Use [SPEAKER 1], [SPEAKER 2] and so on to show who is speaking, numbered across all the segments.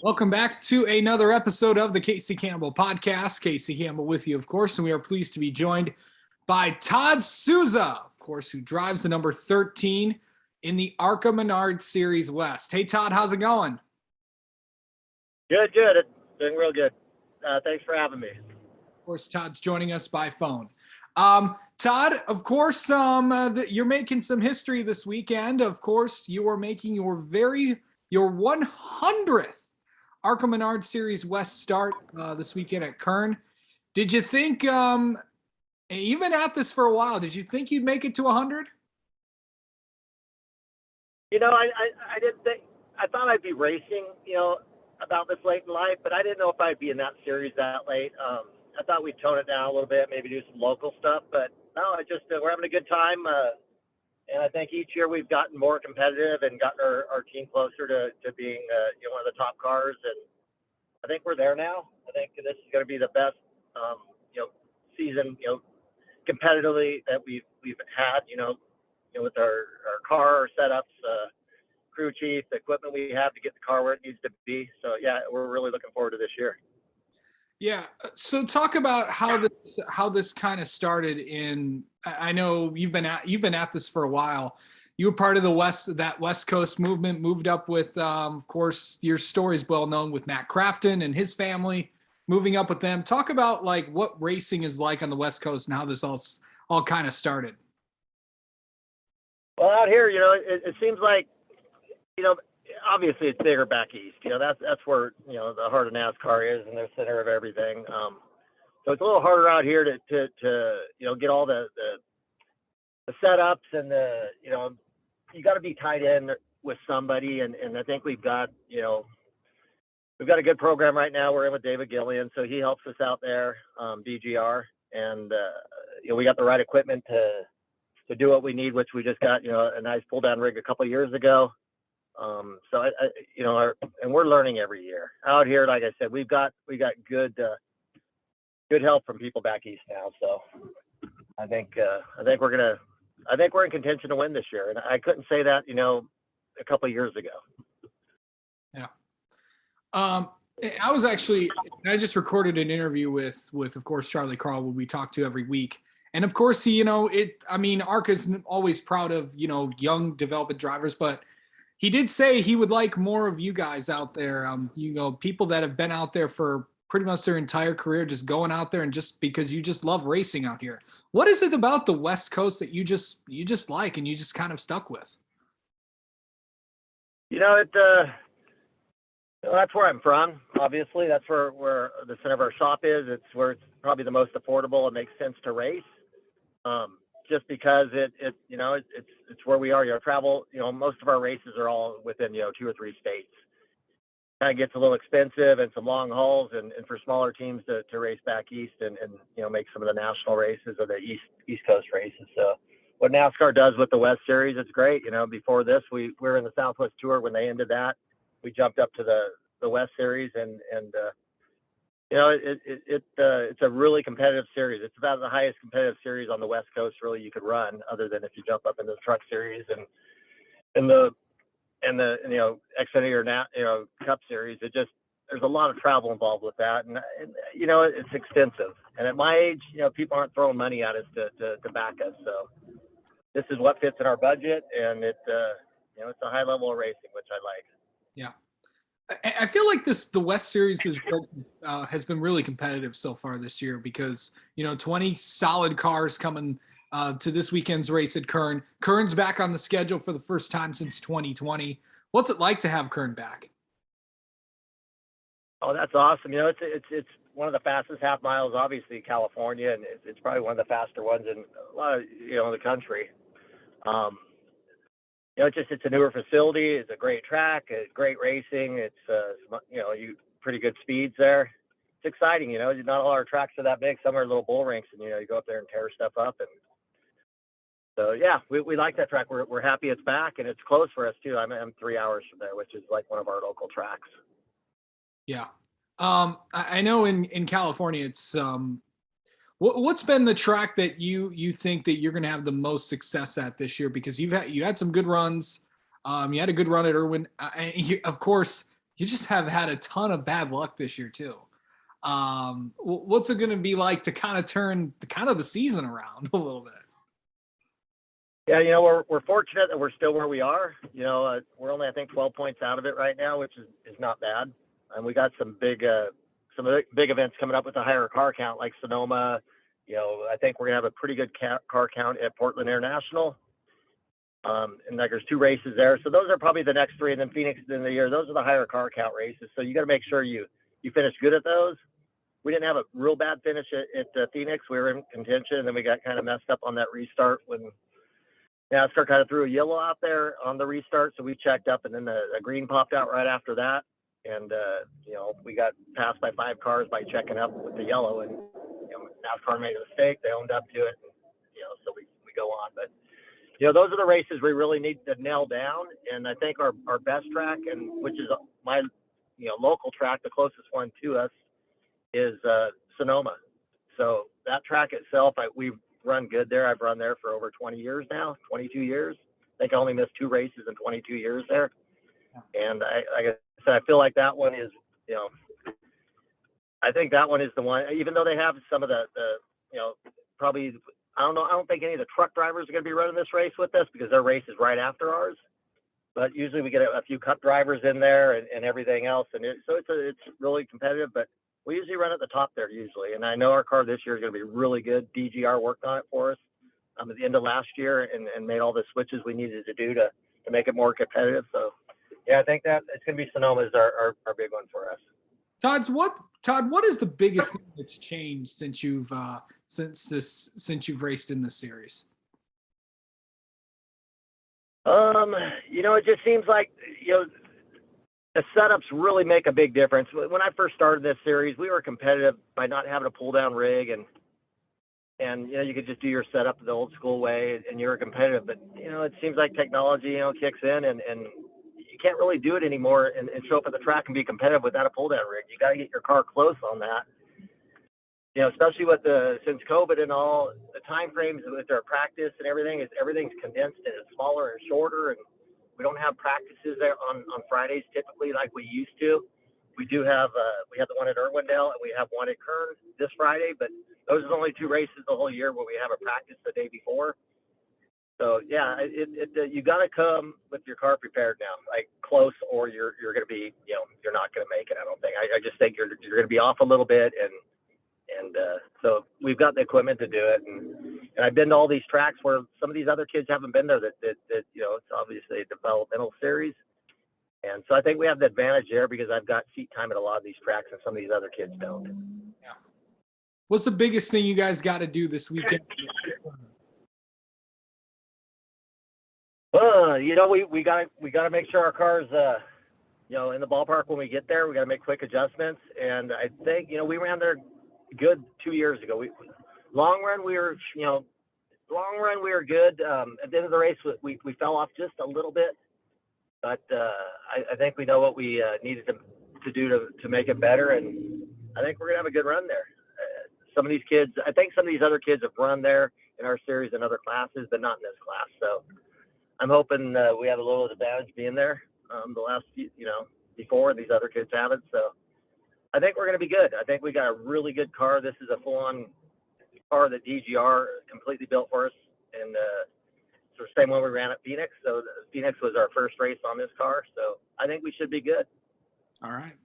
[SPEAKER 1] Welcome back to another episode of the Casey Campbell podcast. Casey Campbell with you, of course, and we are pleased to be joined by Todd Souza, of course, who drives the number 13 in the ARCA Series West. Hey, Todd, how's it going?
[SPEAKER 2] Good. It's doing real good. Thanks for having me.
[SPEAKER 1] Of course, Todd's joining us by phone. Todd, of course, you're making some history this weekend. Of course, you are making your 100th ARCA Series West start this weekend at Kern. Did you think, you've been at this for a while, did you think you'd make it to 100?
[SPEAKER 2] I didn't think, I thought I'd be racing, about this late in life, but I didn't know if I'd be in that series that late. I thought we'd tone it down a little bit, maybe do some local stuff, but no, we're having a good time. And I think each year we've gotten more competitive and gotten our team closer to being, one of the top cars. And I think we're there now. I think this is going to be the best, season, competitively that we've had, with our car, our setups, crew chief, the equipment we have to get the car where it needs to be. So yeah, we're really looking forward to this year.
[SPEAKER 1] Yeah. So talk about how this kind of started I know you've been at this for a while. You were part of that West Coast movement, moved up with, of course, your story's well known with Matt Crafton and his family, moving up with them. Talk about like what racing is like on the West Coast and how this all kind of started.
[SPEAKER 2] Well, out here, it seems like, obviously it's bigger back east. That's where, the heart of NASCAR is and the center of everything. So it's a little harder out here to get all the setups and you got to be tied in with somebody. And I think we've got a good program right now. We're in with David Gillian, so he helps us out there, DGR. And, we got the right equipment to do what we need, which we just got, a nice pull down rig a couple of years ago. So and we're learning every year out here. Like I said, we got good help from people back east now. So I think we're in contention to win this year. And I couldn't say that, a couple of years ago.
[SPEAKER 1] Yeah. I just recorded an interview with, of course, Charlie Carl, who we talk to every week. And of course, ARCA's always proud of, young development drivers, but he did say he would like more of you guys out there. People that have been out there for pretty much their entire career, just going out there and just because you just love racing out here. What is it about the West Coast that you just like and you just kind of stuck with?
[SPEAKER 2] That's where I'm from. Obviously, that's where the center of our shop is. It's where it's probably the most affordable. It makes sense to race. Just because it's where we are. Travel. Most of our races are all within 2 or 3 states. Kind of gets a little expensive and some long hauls, and for smaller teams to race back east and make some of the national races or the East Coast races. So what NASCAR does with the West Series, it's great. Before this, we were in the Southwest Tour. When they ended that, we jumped up to the West Series, and it's a really competitive series. It's about the highest competitive series on the West Coast, really, you could run, other than if you jump up into the Truck Series and the Xfinity Cup Series. There's a lot of travel involved with that, and it's expensive. And at my age, people aren't throwing money at us to back us. So this is what fits in our budget, and it's a high level of racing, which I like.
[SPEAKER 1] Yeah. I feel like the West Series has been really competitive so far this year because 20 solid cars coming to this weekend's race at Kern. Kern's back on the schedule for the first time since 2020. What's it like to have Kern back?
[SPEAKER 2] Oh, that's awesome. It's one of the fastest half miles, obviously, in California, and it's probably one of the faster ones in a lot of the country. It's a newer facility. It's a great track. It's great racing. It's pretty good speeds there. It's exciting. Not all our tracks are that big. Some are little bull rinks, and you go up there and tear stuff up. And so yeah, we like that track. We're happy it's back, and it's close for us too. I'm 3 hours from there, which is like one of our local tracks.
[SPEAKER 1] Yeah. I know in California, it's what's been the track that you think that you're going to have the most success at this year? Because you had some good runs. You had a good run at Irwin. Of course, you just have had a ton of bad luck this year too. What's it going to be like to kind of turn the season around a little bit?
[SPEAKER 2] Yeah, we're fortunate that we're still where we are. We're only, I think, 12 points out of it right now, which is not bad. And we got some big events coming up with a higher car count, like Sonoma. I think we're gonna have a pretty good car count at Portland International. And like there's 2 races there, so those are probably the next 3. And then Phoenix in the year, those are the higher car count races. So you got to make sure you finish good at those. We didn't have a real bad finish at Phoenix. We were in contention, and then we got kind of messed up on that restart when NASCAR kind of threw a yellow out there on the restart, so we checked up, and then a green popped out right after that, and we got passed by 5 cars by checking up with the yellow, and NASCAR made a mistake. They owned up to it, and, so we go on. But those are the races we really need to nail down, and I think our best track, and which is my local track, the closest one to us, is Sonoma. So that track itself, we've run good there. I've run there for over 20 years now, 22 years. I think I only missed 2 races in 22 years there. And like I said, I feel like that one is, I think that one is the one, even though they have some of the probably, I don't think any of the truck drivers are going to be running this race with us because their race is right after ours. But usually we get a few cup drivers in there and everything else. And so it's really competitive, but we usually run at the top there usually. And I know our car this year is going to be really good. DGR worked on it for us at the end of last year and made all the switches we needed to do to make it more competitive. So, yeah, I think that it's going to be Sonoma is our big one for us.
[SPEAKER 1] Todd, what is the biggest thing that's changed since you've raced in this series?
[SPEAKER 2] It just seems like, the setups really make a big difference. When I first started this series, we were competitive by not having a pull down rig and you could just do your setup the old school way and you were competitive. But, it seems like technology, kicks in and you can't really do it anymore and show up at the track and be competitive without a pull down rig. You got to get your car close on that. Especially with since COVID and all the time frames with our practice and everything's condensed and it's smaller and shorter, and we don't have practices there on Fridays typically like we used to. We do have we have the one at Irwindale and we have one at Kern this Friday, but those are the only 2 races the whole year where we have a practice the day before. So yeah, you got to come with your car prepared now, like close, or you're going to be you're not going to make it. I don't think. I just think you're going to be off a little bit and so we've got the equipment to do it, and I've been to all these tracks where some of these other kids haven't been there. That it's obviously a developmental series, and so I think we have the advantage there because I've got seat time at a lot of these tracks, and some of these other kids don't.
[SPEAKER 1] Yeah. What's the biggest thing you guys got to do this weekend?
[SPEAKER 2] We got to make sure our cars, in the ballpark when we get there. We got to make quick adjustments, and I think we ran there good 2 years ago. Long run we were good. At the end of the race we fell off just a little bit, but I think we know what we needed to do to make it better, and I think we're gonna have a good run there. Some of these kids, I think some of these other kids have run there in our series in other classes, but not in this class. So I'm hoping we have a little advantage being there the last before these other kids haven't. So I think we're going to be good. I think we got a really good car. This is a full-on car that DGR completely built for us, and it's the same one we ran at Phoenix. So Phoenix was our first race on this car, so I think we should be good.
[SPEAKER 1] All right.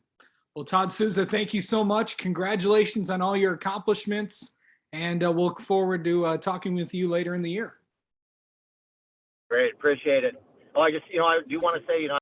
[SPEAKER 1] Well, Todd Souza, thank you so much. Congratulations on all your accomplishments, and we'll look forward to talking with you later in the year.
[SPEAKER 2] Great, appreciate it. Oh, I do want to say,